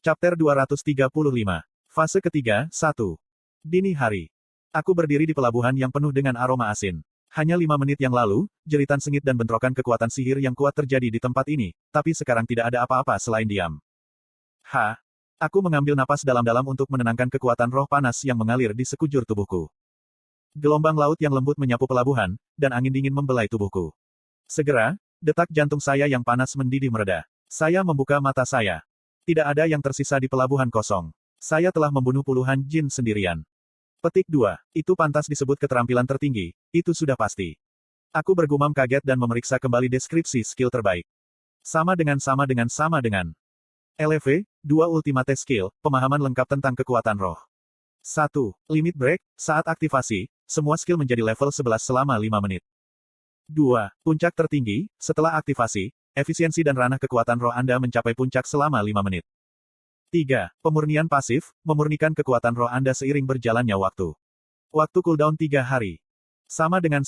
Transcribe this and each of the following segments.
Chapter 235. Fase ketiga, 1. Dini hari. Aku berdiri di pelabuhan yang penuh dengan aroma asin. Hanya 5 menit yang lalu, jeritan sengit dan bentrokan kekuatan sihir yang kuat terjadi di tempat ini, tapi sekarang tidak ada apa-apa selain diam. Aku mengambil napas dalam-dalam untuk menenangkan kekuatan roh panas yang mengalir di sekujur tubuhku. Gelombang laut yang lembut menyapu pelabuhan, dan angin dingin membelai tubuhku. Segera, detak jantung saya yang panas mendidih mereda. Saya membuka mata saya. Tidak ada yang tersisa di pelabuhan kosong. Saya telah membunuh puluhan jin sendirian. Petik 2. Itu pantas disebut keterampilan tertinggi, itu sudah pasti. Aku bergumam kaget dan memeriksa kembali deskripsi skill terbaik. Sama dengan. LV, 2 Ultimate Skill, pemahaman lengkap tentang kekuatan roh. 1. Limit Break, saat aktivasi, semua skill menjadi level 11 selama 5 menit. 2. Puncak tertinggi, setelah aktivasi, efisiensi dan ranah kekuatan roh Anda mencapai puncak selama 5 menit. 3. Pemurnian pasif, memurnikan kekuatan roh Anda seiring berjalannya waktu. Waktu cooldown 3 hari. Sama dengan.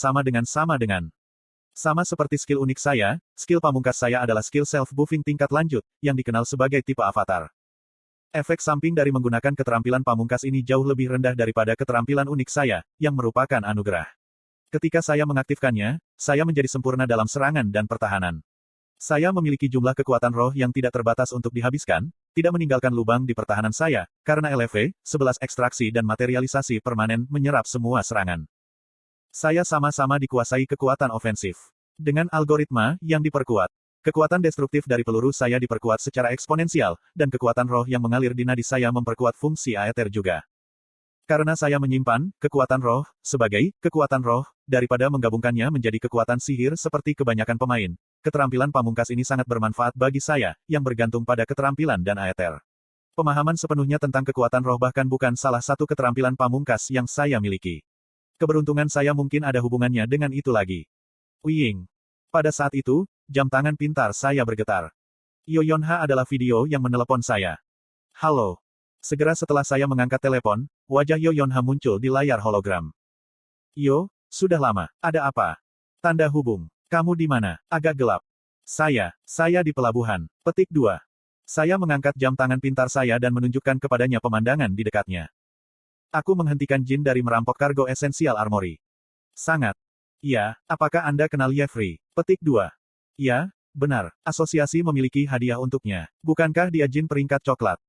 Sama seperti skill unik saya, skill pamungkas saya adalah skill self-buffing tingkat lanjut, yang dikenal sebagai tipe avatar. Efek samping dari menggunakan keterampilan pamungkas ini jauh lebih rendah daripada keterampilan unik saya, yang merupakan anugerah. Ketika saya mengaktifkannya, saya menjadi sempurna dalam serangan dan pertahanan. Saya memiliki jumlah kekuatan roh yang tidak terbatas untuk dihabiskan, tidak meninggalkan lubang di pertahanan saya, karena LV, 11 ekstraksi dan materialisasi permanen menyerap semua serangan. Saya sama-sama dikuasai kekuatan ofensif. Dengan algoritma yang diperkuat, kekuatan destruktif dari peluru saya diperkuat secara eksponensial, dan kekuatan roh yang mengalir di nadi saya memperkuat fungsi aether juga. Karena saya menyimpan kekuatan roh sebagai kekuatan roh, daripada menggabungkannya menjadi kekuatan sihir seperti kebanyakan pemain, keterampilan pamungkas ini sangat bermanfaat bagi saya, yang bergantung pada keterampilan dan aether. Pemahaman sepenuhnya tentang kekuatan roh bahkan bukan salah satu keterampilan pamungkas yang saya miliki. Keberuntungan saya mungkin ada hubungannya dengan itu lagi. Wiying. Pada saat itu, jam tangan pintar saya bergetar. Yoyonha adalah video yang menelepon saya. Halo. Segera setelah saya mengangkat telepon, wajah Yoyonha muncul di layar hologram. Yo, sudah lama. Ada apa? Tanda hubung. Kamu di mana? Agak gelap. Saya di pelabuhan. Petik 2. Saya mengangkat jam tangan pintar saya dan menunjukkan kepadanya pemandangan di dekatnya. Aku menghentikan jin dari merampok kargo esensial armory. Sangat. Ya, apakah Anda kenal Yefri? Petik 2. Ya, benar. Asosiasi memiliki hadiah untuknya. Bukankah dia jin peringkat coklat?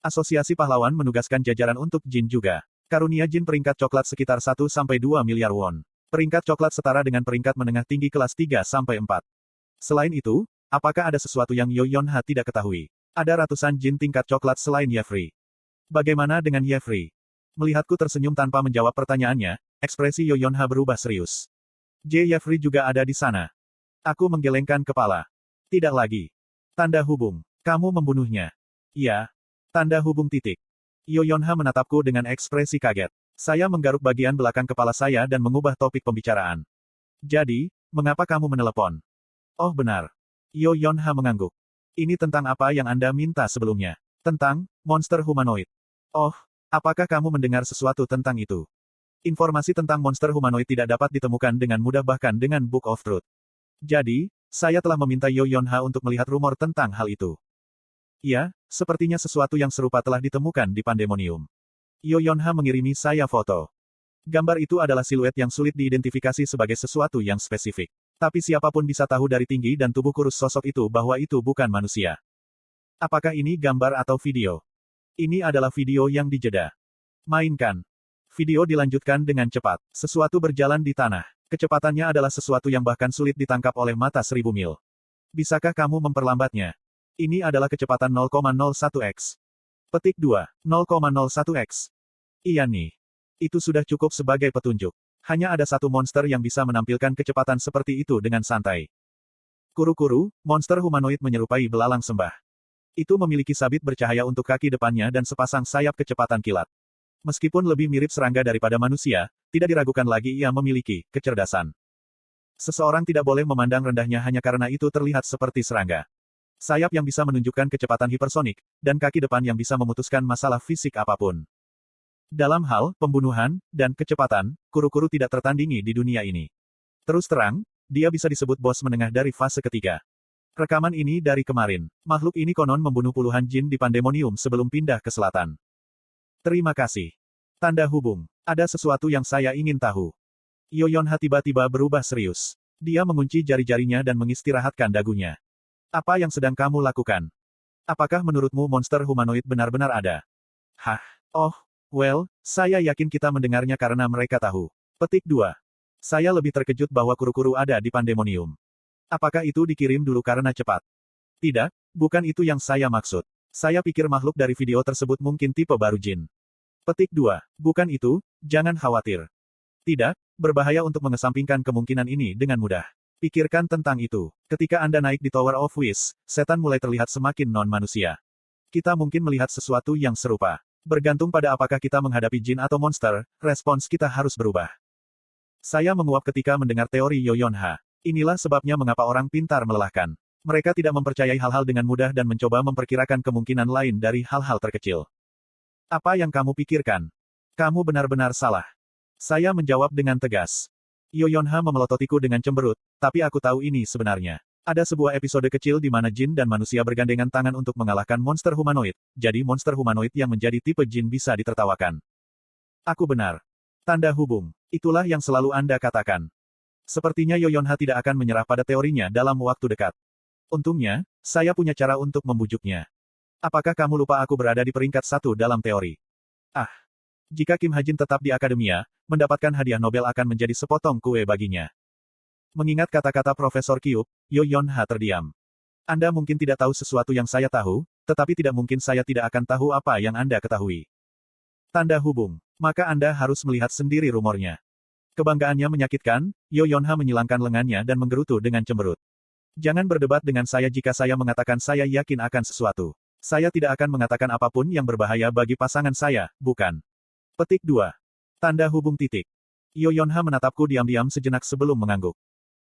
Asosiasi pahlawan menugaskan jajaran untuk jin juga. Karunia jin peringkat coklat sekitar 1-2 miliar won. Peringkat coklat setara dengan peringkat menengah tinggi kelas 3-4. Selain itu, apakah ada sesuatu yang Yoyonha tidak ketahui? Ada ratusan jin tingkat coklat selain Yefri. Bagaimana dengan Yefri? Melihatku tersenyum tanpa menjawab pertanyaannya, ekspresi Yoyonha berubah serius. Yefri juga ada di sana. Aku menggelengkan kepala. Tidak lagi. Tanda hubung. Kamu membunuhnya. Iya. Tanda hubung titik. Yoyonha menatapku dengan ekspresi kaget. Saya menggaruk bagian belakang kepala saya dan mengubah topik pembicaraan. Jadi, mengapa kamu menelepon? Oh benar. Yoyonha mengangguk. Ini tentang apa yang Anda minta sebelumnya. Tentang monster humanoid. Oh, apakah kamu mendengar sesuatu tentang itu? Informasi tentang monster humanoid tidak dapat ditemukan dengan mudah bahkan dengan Book of Truth. Jadi, saya telah meminta Yoyonha untuk melihat rumor tentang hal itu. Ya, sepertinya sesuatu yang serupa telah ditemukan di Pandemonium. Yoyonha mengirimi saya foto. Gambar itu adalah siluet yang sulit diidentifikasi sebagai sesuatu yang spesifik. Tapi siapapun bisa tahu dari tinggi dan tubuh kurus sosok itu bahwa itu bukan manusia. Apakah ini gambar atau video? Ini adalah video yang dijeda. Mainkan. Video dilanjutkan dengan cepat. Sesuatu berjalan di tanah. Kecepatannya adalah sesuatu yang bahkan sulit ditangkap oleh mata 1000 mil. Bisakah kamu memperlambatnya? Ini adalah kecepatan 0,01x. Petik 2. 0,01x. Iya nih. Itu sudah cukup sebagai petunjuk. Hanya ada satu monster yang bisa menampilkan kecepatan seperti itu dengan santai. Kuru-kuru, monster humanoid menyerupai belalang sembah. Itu memiliki sabit bercahaya untuk kaki depannya dan sepasang sayap kecepatan kilat. Meskipun lebih mirip serangga daripada manusia, tidak diragukan lagi ia memiliki kecerdasan. Seseorang tidak boleh memandang rendahnya hanya karena itu terlihat seperti serangga. Sayap yang bisa menunjukkan kecepatan hipersonik, dan kaki depan yang bisa memutuskan masalah fisik apapun. Dalam hal pembunuhan dan kecepatan, kuru-kuru tidak tertandingi di dunia ini. Terus terang, dia bisa disebut bos menengah dari fase ketiga. Rekaman ini dari kemarin. Makhluk ini konon membunuh puluhan jin di Pandemonium sebelum pindah ke selatan. Terima kasih. Tanda hubung. Ada sesuatu yang saya ingin tahu. Yoyonha tiba-tiba berubah serius. Dia mengunci jari-jarinya dan mengistirahatkan dagunya. Apa yang sedang kamu lakukan? Apakah menurutmu monster humanoid benar-benar ada? Hah? Oh, well, saya yakin kita mendengarnya karena mereka tahu. Petik 2. Saya lebih terkejut bahwa kuru-kuru ada di Pandemonium. Apakah itu dikirim dulu karena cepat? Tidak, bukan itu yang saya maksud. Saya pikir makhluk dari video tersebut mungkin tipe baru jin. Petik 2. Bukan itu, jangan khawatir. Tidak, berbahaya untuk mengesampingkan kemungkinan ini dengan mudah. Pikirkan tentang itu. Ketika Anda naik di Tower of Wish, setan mulai terlihat semakin non-manusia. Kita mungkin melihat sesuatu yang serupa. Bergantung pada apakah kita menghadapi jin atau monster, respons kita harus berubah. Saya menguap ketika mendengar teori Yoyonha. Inilah sebabnya mengapa orang pintar melelahkan. Mereka tidak mempercayai hal-hal dengan mudah dan mencoba memperkirakan kemungkinan lain dari hal-hal terkecil. Apa yang kamu pikirkan? Kamu benar-benar salah. Saya menjawab dengan tegas. Yoyonha memelototiku dengan cemberut, tapi aku tahu ini sebenarnya. Ada sebuah episode kecil di mana jin dan manusia bergandengan tangan untuk mengalahkan monster humanoid, jadi monster humanoid yang menjadi tipe jin bisa ditertawakan. Aku benar. Tanda hubung. Itulah yang selalu Anda katakan. Sepertinya Yoyonha tidak akan menyerah pada teorinya dalam waktu dekat. Untungnya, saya punya cara untuk membujuknya. Apakah kamu lupa aku berada di peringkat 1 dalam teori? Ah. Jika Kim Hajin tetap di akademia, mendapatkan hadiah Nobel akan menjadi sepotong kue baginya. Mengingat kata-kata Profesor Kyup, Yoyonha terdiam. Anda mungkin tidak tahu sesuatu yang saya tahu, tetapi tidak mungkin saya tidak akan tahu apa yang Anda ketahui. Tanda hubung. Maka Anda harus melihat sendiri rumornya. Kebanggaannya menyakitkan, Yoyonha menyilangkan lengannya dan menggerutu dengan cemberut. Jangan berdebat dengan saya jika saya mengatakan saya yakin akan sesuatu. Saya tidak akan mengatakan apapun yang berbahaya bagi pasangan saya, bukan. Petik 2. Tanda hubung titik. Yoyonha menatapku diam-diam sejenak sebelum mengangguk.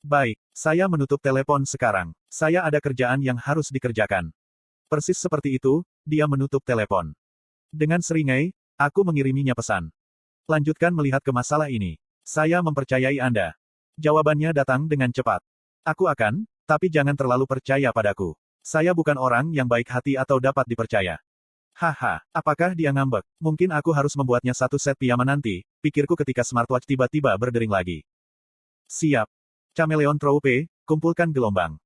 Baik, saya menutup telepon sekarang. Saya ada kerjaan yang harus dikerjakan. Persis seperti itu, dia menutup telepon. Dengan seringai, aku mengiriminya pesan. Lanjutkan melihat ke masalah ini. Saya mempercayai Anda. Jawabannya datang dengan cepat. Aku akan, tapi jangan terlalu percaya padaku. Saya bukan orang yang baik hati atau dapat dipercaya. Haha, apakah dia ngambek? Mungkin aku harus membuatnya satu set piyama nanti, pikirku ketika smartwatch tiba-tiba berdering lagi. Siap. Chameleon Troupe, kumpulkan gelombang.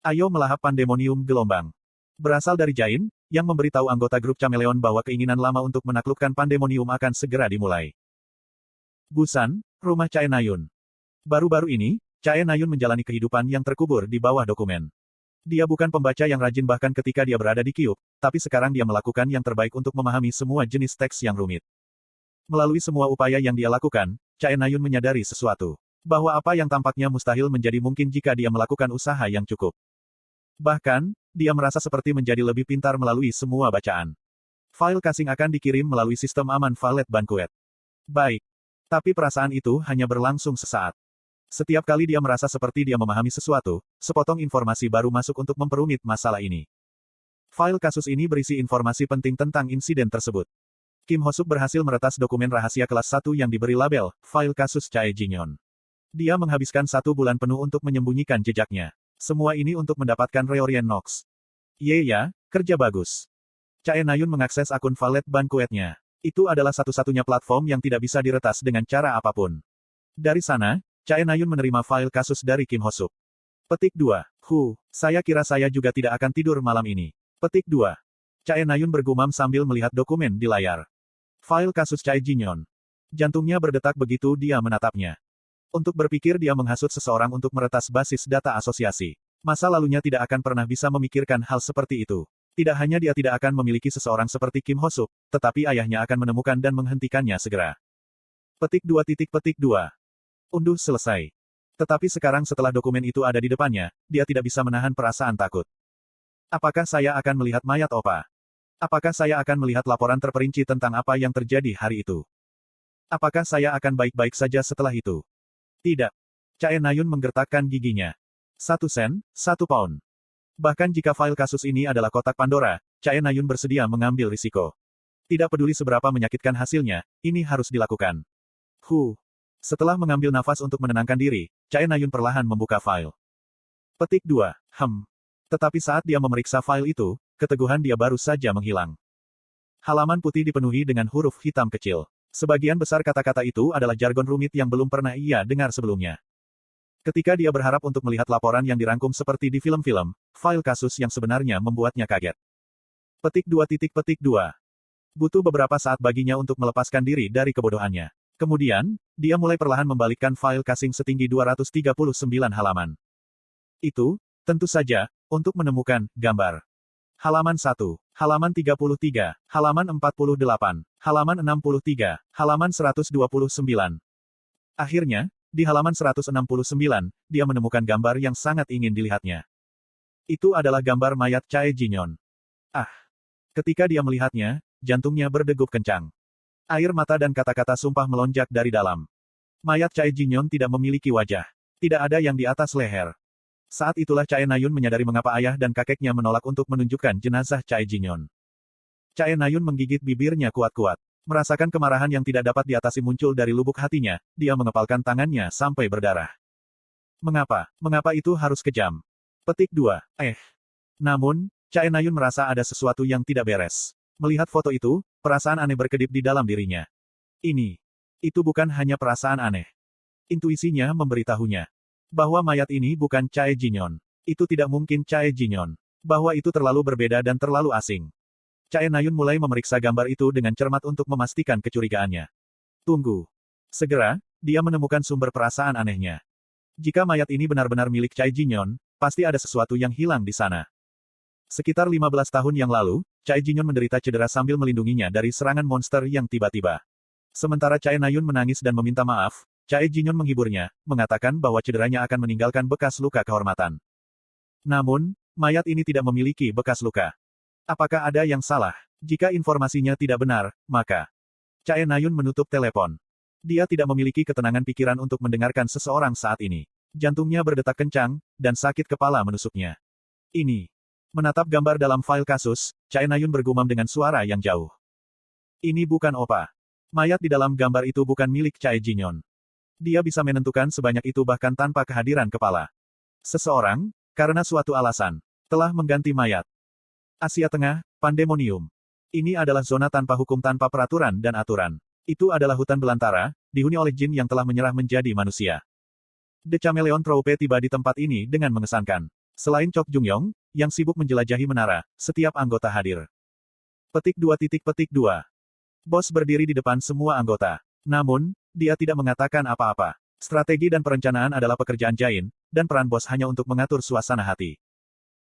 Ayo melahap Pandemonium gelombang. Berasal dari Jain, yang memberitahu anggota grup Chameleon bahwa keinginan lama untuk menaklukkan Pandemonium akan segera dimulai. Busan, rumah Chae Nayun. Baru-baru ini, Chae Nayun menjalani kehidupan yang terkubur di bawah dokumen. Dia bukan pembaca yang rajin bahkan ketika dia berada di Kyup, tapi sekarang dia melakukan yang terbaik untuk memahami semua jenis teks yang rumit. Melalui semua upaya yang dia lakukan, Chae Nayun menyadari sesuatu. Bahwa apa yang tampaknya mustahil menjadi mungkin jika dia melakukan usaha yang cukup. Bahkan, dia merasa seperti menjadi lebih pintar melalui semua bacaan. File casing akan dikirim melalui sistem aman Valet Banquet. Baik. Tapi perasaan itu hanya berlangsung sesaat. Setiap kali dia merasa seperti dia memahami sesuatu, sepotong informasi baru masuk untuk memperumit masalah ini. File kasus ini berisi informasi penting tentang insiden tersebut. Kim Hosuk berhasil meretas dokumen rahasia kelas 1 yang diberi label, file kasus Chae Jinyon. Dia menghabiskan 1 bulan penuh untuk menyembunyikan jejaknya. Semua ini untuk mendapatkan Reorien Nox. Ya, kerja bagus. Chae Nayun mengakses akun Valet Banquetnya. Itu adalah satu-satunya platform yang tidak bisa diretas dengan cara apapun. Dari sana, Chae Nayun menerima file kasus dari Kim Hosuk. Petik 2. Saya kira saya juga tidak akan tidur malam ini. Petik 2. Chae Nayun bergumam sambil melihat dokumen di layar. File kasus Chae Jinyon. Jantungnya berdetak begitu dia menatapnya. Untuk berpikir dia menghasut seseorang untuk meretas basis data asosiasi. Masa lalunya tidak akan pernah bisa memikirkan hal seperti itu. Tidak hanya dia tidak akan memiliki seseorang seperti Kim Hosuk, tetapi ayahnya akan menemukan dan menghentikannya segera. Petik 2. Unduh selesai. Tetapi sekarang setelah dokumen itu ada di depannya, dia tidak bisa menahan perasaan takut. Apakah saya akan melihat mayat Opa? Apakah saya akan melihat laporan terperinci tentang apa yang terjadi hari itu? Apakah saya akan baik-baik saja setelah itu? Tidak. Chae Nayun menggertakkan giginya. 1 sen, 1 pound. Bahkan jika file kasus ini adalah kotak Pandora, Chae Nayun bersedia mengambil risiko. Tidak peduli seberapa menyakitkan hasilnya, ini harus dilakukan. Setelah mengambil nafas untuk menenangkan diri, Chae Nayun perlahan membuka file. Petik 2. Tetapi saat dia memeriksa file itu, keteguhan dia baru saja menghilang. Halaman putih dipenuhi dengan huruf hitam kecil. Sebagian besar kata-kata itu adalah jargon rumit yang belum pernah ia dengar sebelumnya. Ketika dia berharap untuk melihat laporan yang dirangkum seperti di film-film, file kasus yang sebenarnya membuatnya kaget. Petik 2. Butuh beberapa saat baginya untuk melepaskan diri dari kebodohannya. Kemudian, dia mulai perlahan membalikkan file casing setinggi 239 halaman. Itu, tentu saja, untuk menemukan gambar. Halaman 1, halaman 33, halaman 48, halaman 63, halaman 129. Akhirnya, di halaman 169, dia menemukan gambar yang sangat ingin dilihatnya. Itu adalah gambar mayat Chae Jinyon. Ketika dia melihatnya, jantungnya berdegup kencang. Air mata dan kata-kata sumpah melonjak dari dalam. Mayat Chae Jinyon tidak memiliki wajah. Tidak ada yang di atas leher. Saat itulah Chae Nayun menyadari mengapa ayah dan kakeknya menolak untuk menunjukkan jenazah Chae Jinyon. Chae Nayun menggigit bibirnya kuat-kuat. Merasakan kemarahan yang tidak dapat diatasi muncul dari lubuk hatinya, dia mengepalkan tangannya sampai berdarah. Mengapa? Mengapa itu harus kejam? Petik 2. Namun, Chae Nayun merasa ada sesuatu yang tidak beres. Melihat foto itu, perasaan aneh berkedip di dalam dirinya. Itu bukan hanya perasaan aneh. Intuisinya memberitahunya bahwa mayat ini bukan Chae Jinyon. Itu tidak mungkin Chae Jinyon. Bahwa itu terlalu berbeda dan terlalu asing. Chae Nayun mulai memeriksa gambar itu dengan cermat untuk memastikan kecurigaannya. Tunggu. Segera, dia menemukan sumber perasaan anehnya. Jika mayat ini benar-benar milik Chae Jinyon, pasti ada sesuatu yang hilang di sana. Sekitar 15 tahun yang lalu, Chae Jinyon menderita cedera sambil melindunginya dari serangan monster yang tiba-tiba. Sementara Chae Nayun menangis dan meminta maaf, Chae Jinyon menghiburnya, mengatakan bahwa cederanya akan meninggalkan bekas luka kehormatan. Namun, mayat ini tidak memiliki bekas luka. Apakah ada yang salah? Jika informasinya tidak benar, maka Chae Nayun menutup telepon. Dia tidak memiliki ketenangan pikiran untuk mendengarkan seseorang saat ini. Jantungnya berdetak kencang, dan sakit kepala menusuknya. Menatap gambar dalam file kasus, Chae Nayun bergumam dengan suara yang jauh. Ini bukan opa. Mayat di dalam gambar itu bukan milik Chae Jinyon. Dia bisa menentukan sebanyak itu bahkan tanpa kehadiran kepala. Seseorang, karena suatu alasan, telah mengganti mayat. Asia Tengah, Pandemonium. Ini adalah zona tanpa hukum tanpa peraturan dan aturan. Itu adalah hutan belantara, dihuni oleh jin yang telah menyerah menjadi manusia. The Chameleon Troupe tiba di tempat ini dengan mengesankan. Selain Chok Jungyong, yang sibuk menjelajahi menara, setiap anggota hadir. Petik 2. Bos berdiri di depan semua anggota. Namun, dia tidak mengatakan apa-apa. Strategi dan perencanaan adalah pekerjaan Jain, dan peran bos hanya untuk mengatur suasana hati.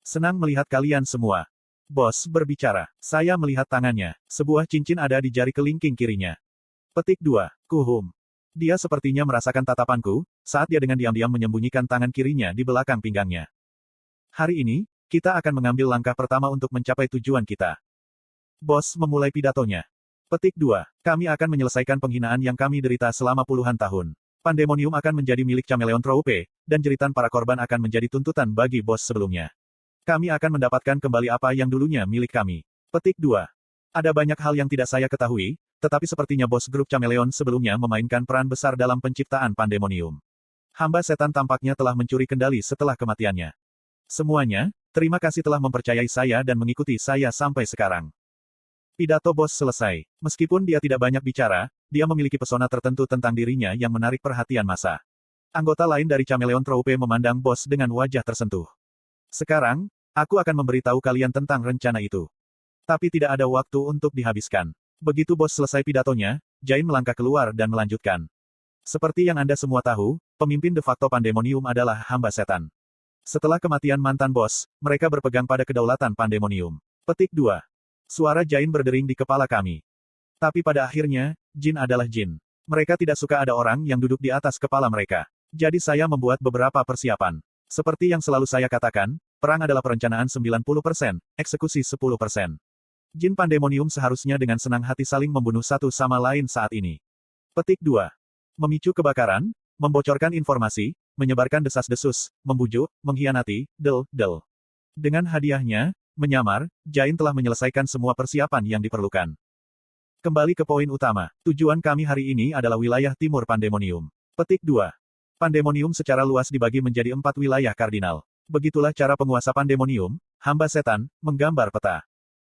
Senang melihat kalian semua. Bos berbicara. Saya melihat tangannya. Sebuah cincin ada di jari kelingking kirinya. Petik 2. Kuhum. Dia sepertinya merasakan tatapanku, saat dia dengan diam-diam menyembunyikan tangan kirinya di belakang pinggangnya. Hari ini, kita akan mengambil langkah pertama untuk mencapai tujuan kita. Bos memulai pidatonya. Petik 2. Kami akan menyelesaikan penghinaan yang kami derita selama puluhan tahun. Pandemonium akan menjadi milik Chameleon Troupe, dan jeritan para korban akan menjadi tuntutan bagi bos sebelumnya. Kami akan mendapatkan kembali apa yang dulunya milik kami. Petik 2. Ada banyak hal yang tidak saya ketahui, tetapi sepertinya bos grup Chameleon sebelumnya memainkan peran besar dalam penciptaan Pandemonium. Hamba setan tampaknya telah mencuri kendali setelah kematiannya. Semuanya, terima kasih telah mempercayai saya dan mengikuti saya sampai sekarang. Pidato bos selesai. Meskipun dia tidak banyak bicara, dia memiliki pesona tertentu tentang dirinya yang menarik perhatian massa. Anggota lain dari Chameleon Troupe memandang bos dengan wajah tersentuh. Sekarang, aku akan memberitahu kalian tentang rencana itu. Tapi tidak ada waktu untuk dihabiskan. Begitu bos selesai pidatonya, Jain melangkah keluar dan melanjutkan. Seperti yang Anda semua tahu, pemimpin de facto Pandemonium adalah hamba setan. Setelah kematian mantan bos, mereka berpegang pada kedaulatan Pandemonium. Petik 2. Suara Jain berdering di kepala kami. Tapi pada akhirnya, jin adalah jin. Mereka tidak suka ada orang yang duduk di atas kepala mereka. Jadi saya membuat beberapa persiapan. Seperti yang selalu saya katakan, perang adalah perencanaan 90%, eksekusi 10%. Jin Pandemonium seharusnya dengan senang hati saling membunuh satu sama lain saat ini. Petik 2. Memicu kebakaran, membocorkan informasi, menyebarkan desas-desus, membujuk, mengkhianati, del. Dengan hadiahnya, menyamar, Jain telah menyelesaikan semua persiapan yang diperlukan. Kembali ke poin utama. Tujuan kami hari ini adalah wilayah timur Pandemonium. Petik 2. Pandemonium secara luas dibagi menjadi 4 wilayah kardinal. Begitulah cara penguasa Pandemonium, hamba setan, menggambar peta.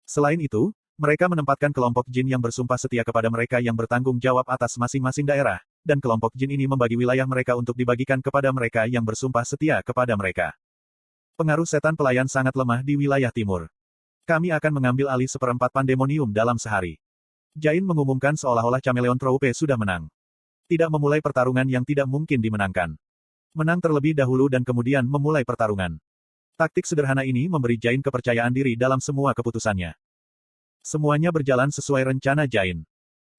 Selain itu, mereka menempatkan kelompok jin yang bersumpah setia kepada mereka yang bertanggung jawab atas masing-masing daerah, dan kelompok jin ini membagi wilayah mereka untuk dibagikan kepada mereka yang bersumpah setia kepada mereka. Pengaruh setan pelayan sangat lemah di wilayah timur. Kami akan mengambil alih seperempat Pandemonium dalam sehari. Jain mengumumkan seolah-olah Chameleon Troupe sudah menang. Tidak memulai pertarungan yang tidak mungkin dimenangkan. Menang terlebih dahulu dan kemudian memulai pertarungan. Taktik sederhana ini memberi Jain kepercayaan diri dalam semua keputusannya. Semuanya berjalan sesuai rencana Jain.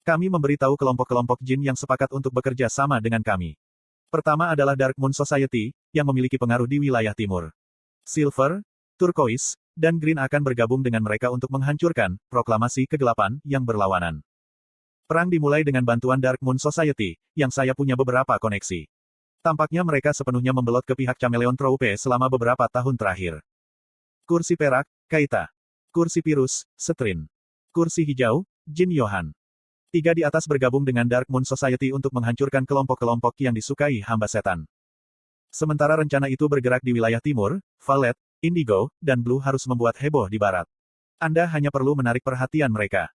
Kami memberitahu kelompok-kelompok jin yang sepakat untuk bekerja sama dengan kami. Pertama adalah Dark Moon Society, yang memiliki pengaruh di wilayah timur. Silver, Turquoise, dan Green akan bergabung dengan mereka untuk menghancurkan proklamasi kegelapan yang berlawanan. Perang dimulai dengan bantuan Dark Moon Society, yang saya punya beberapa koneksi. Tampaknya mereka sepenuhnya membelot ke pihak Chameleon Troupe selama beberapa tahun terakhir. Kursi perak, Kaita. Kursi pirus, Setrin. Kursi hijau, Jin Yohan. 3 di atas bergabung dengan Dark Moon Society untuk menghancurkan kelompok-kelompok yang disukai hamba setan. Sementara rencana itu bergerak di wilayah timur, Violet, Indigo, dan Blue harus membuat heboh di barat. Anda hanya perlu menarik perhatian mereka.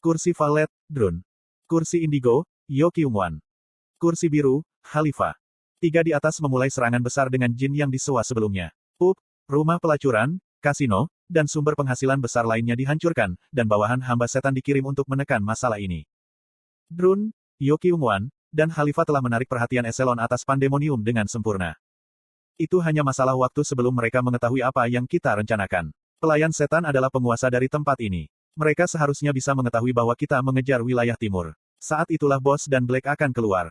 Kursi Violet, Drun. Kursi Indigo, Yo Kyung-wan. Kursi biru, Khalifa. 3 di atas memulai serangan besar dengan jin yang disewa sebelumnya. Rumah pelacuran, kasino, dan sumber penghasilan besar lainnya dihancurkan, dan bawahan hamba setan dikirim untuk menekan masalah ini. Drun, Yo Kyung-wan, dan Khalifa telah menarik perhatian eselon atas Pandemonium dengan sempurna. Itu hanya masalah waktu sebelum mereka mengetahui apa yang kita rencanakan. Pelayan setan adalah penguasa dari tempat ini. Mereka seharusnya bisa mengetahui bahwa kita mengejar wilayah timur. Saat itulah Bos dan Black akan keluar.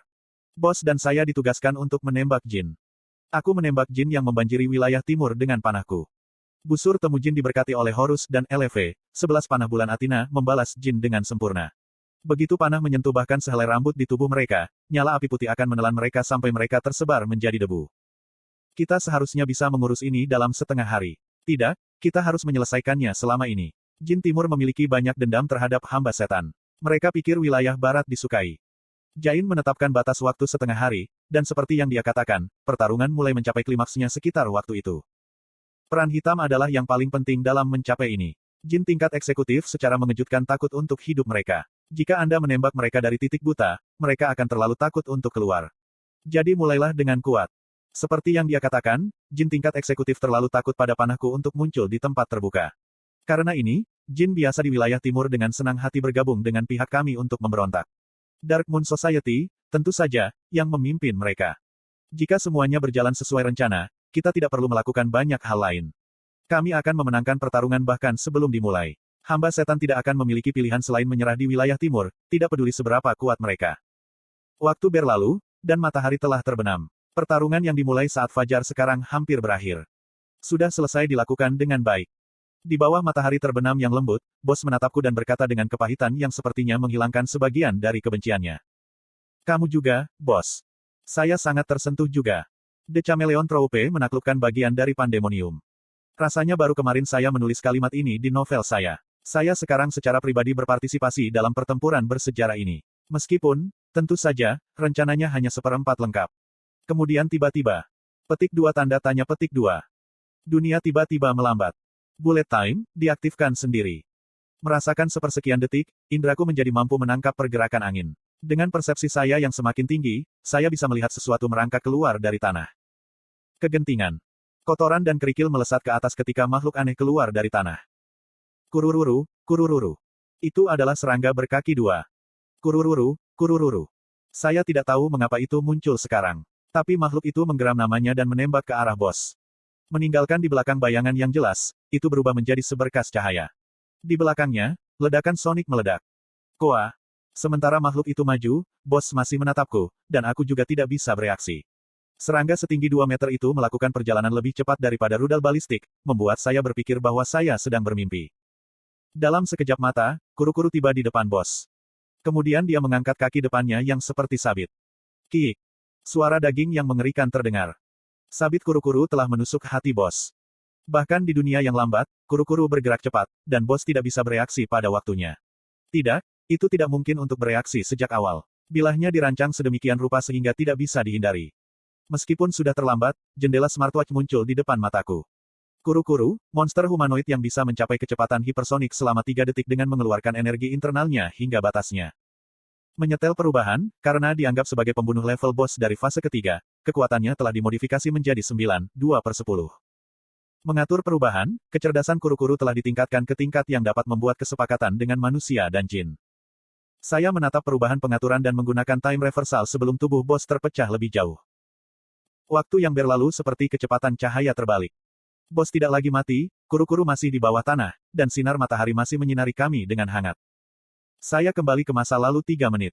Bos dan saya ditugaskan untuk menembak jin. Aku menembak jin yang membanjiri wilayah timur dengan panahku. Busur temu jin diberkati oleh Horus dan Eleve, 11 panah bulan Athena membalas jin dengan sempurna. Begitu panah menyentuh bahkan sehelai rambut di tubuh mereka, nyala api putih akan menelan mereka sampai mereka tersebar menjadi debu. Kita seharusnya bisa mengurus ini dalam setengah hari. Tidak, kita harus menyelesaikannya selama ini. Jin timur memiliki banyak dendam terhadap hamba setan. Mereka pikir wilayah barat disukai. Jain menetapkan batas waktu setengah hari, dan seperti yang dia katakan, pertarungan mulai mencapai klimaksnya sekitar waktu itu. Peran hitam adalah yang paling penting dalam mencapai ini. Jin tingkat eksekutif secara mengejutkan takut untuk hidup mereka. Jika Anda menembak mereka dari titik buta, mereka akan terlalu takut untuk keluar. Jadi mulailah dengan kuat. Seperti yang dia katakan, jin tingkat eksekutif terlalu takut pada panahku untuk muncul di tempat terbuka. Karena ini, jin biasa di wilayah timur dengan senang hati bergabung dengan pihak kami untuk memberontak. Dark Moon Society, tentu saja, yang memimpin mereka. Jika semuanya berjalan sesuai rencana, kita tidak perlu melakukan banyak hal lain. Kami akan memenangkan pertarungan bahkan sebelum dimulai. Hamba setan tidak akan memiliki pilihan selain menyerah di wilayah timur, tidak peduli seberapa kuat mereka. Waktu berlalu, dan matahari telah terbenam. Pertarungan yang dimulai saat fajar sekarang hampir berakhir. Sudah selesai dilakukan dengan baik. Di bawah matahari terbenam yang lembut, Bos menatapku dan berkata dengan kepahitan yang sepertinya menghilangkan sebagian dari kebenciannya. Kamu juga, Bos. Saya sangat tersentuh juga. The Chameleon Troupe menaklukkan bagian dari Pandemonium. Rasanya baru kemarin saya menulis kalimat ini di novel saya. Saya sekarang secara pribadi berpartisipasi dalam pertempuran bersejarah ini. Meskipun, tentu saja, rencananya hanya seperempat lengkap. Kemudian tiba-tiba. Petik 2 tanda tanya petik 2. Dunia tiba-tiba melambat. Bullet time, diaktifkan sendiri. Merasakan sepersekian detik, indraku menjadi mampu menangkap pergerakan angin. Dengan persepsi saya yang semakin tinggi, saya bisa melihat sesuatu merangkak keluar dari tanah. Kegentingan. Kotoran dan kerikil melesat ke atas ketika makhluk aneh keluar dari tanah. Kurururu, kurururu. Itu adalah serangga berkaki 2. Kurururu, kurururu. Saya tidak tahu mengapa itu muncul sekarang. Tapi makhluk itu menggeram namanya dan menembak ke arah Bos. Meninggalkan di belakang bayangan yang jelas, itu berubah menjadi seberkas cahaya. Di belakangnya, ledakan sonik meledak. Koa. Sementara makhluk itu maju, Bos masih menatapku, dan aku juga tidak bisa bereaksi. Serangga setinggi 2 meter itu melakukan perjalanan lebih cepat daripada rudal balistik, membuat saya berpikir bahwa saya sedang bermimpi. Dalam sekejap mata, kuru-kuru tiba di depan Bos. Kemudian dia mengangkat kaki depannya yang seperti sabit. Kiik. Suara daging yang mengerikan terdengar. Sabit kuru-kuru telah menusuk hati Bos. Bahkan di dunia yang lambat, kuru-kuru bergerak cepat, dan Bos tidak bisa bereaksi pada waktunya. Tidak, itu tidak mungkin untuk bereaksi sejak awal. Bilahnya dirancang sedemikian rupa sehingga tidak bisa dihindari. Meskipun sudah terlambat, jendela smartwatch muncul di depan mataku. Kuru-kuru, monster humanoid yang bisa mencapai kecepatan hipersonik selama 3 detik dengan mengeluarkan energi internalnya hingga batasnya. Menyetel perubahan, karena dianggap sebagai pembunuh level boss dari fase ketiga, kekuatannya telah dimodifikasi menjadi 9/2/10. Mengatur perubahan, kecerdasan kuru-kuru telah ditingkatkan ke tingkat yang dapat membuat kesepakatan dengan manusia dan jin. Saya menatap perubahan pengaturan dan menggunakan time reversal sebelum tubuh bos terpecah lebih jauh. Waktu yang berlalu seperti kecepatan cahaya terbalik. Bos tidak lagi mati, kuru-kuru masih di bawah tanah, dan sinar matahari masih menyinari kami dengan hangat. Saya kembali ke masa lalu 3 menit.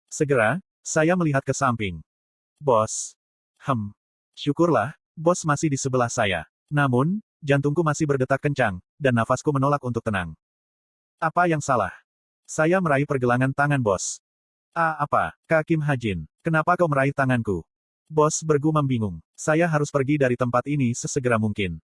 Segera, saya melihat ke samping. Bos. Syukurlah, bos masih di sebelah saya. Namun, jantungku masih berdetak kencang, dan nafasku menolak untuk tenang. Apa yang salah? Saya meraih pergelangan tangan bos. Apa, Kak Kim Hajin? Kenapa kau meraih tanganku? Bos bergumam bingung. Saya harus pergi dari tempat ini sesegera mungkin.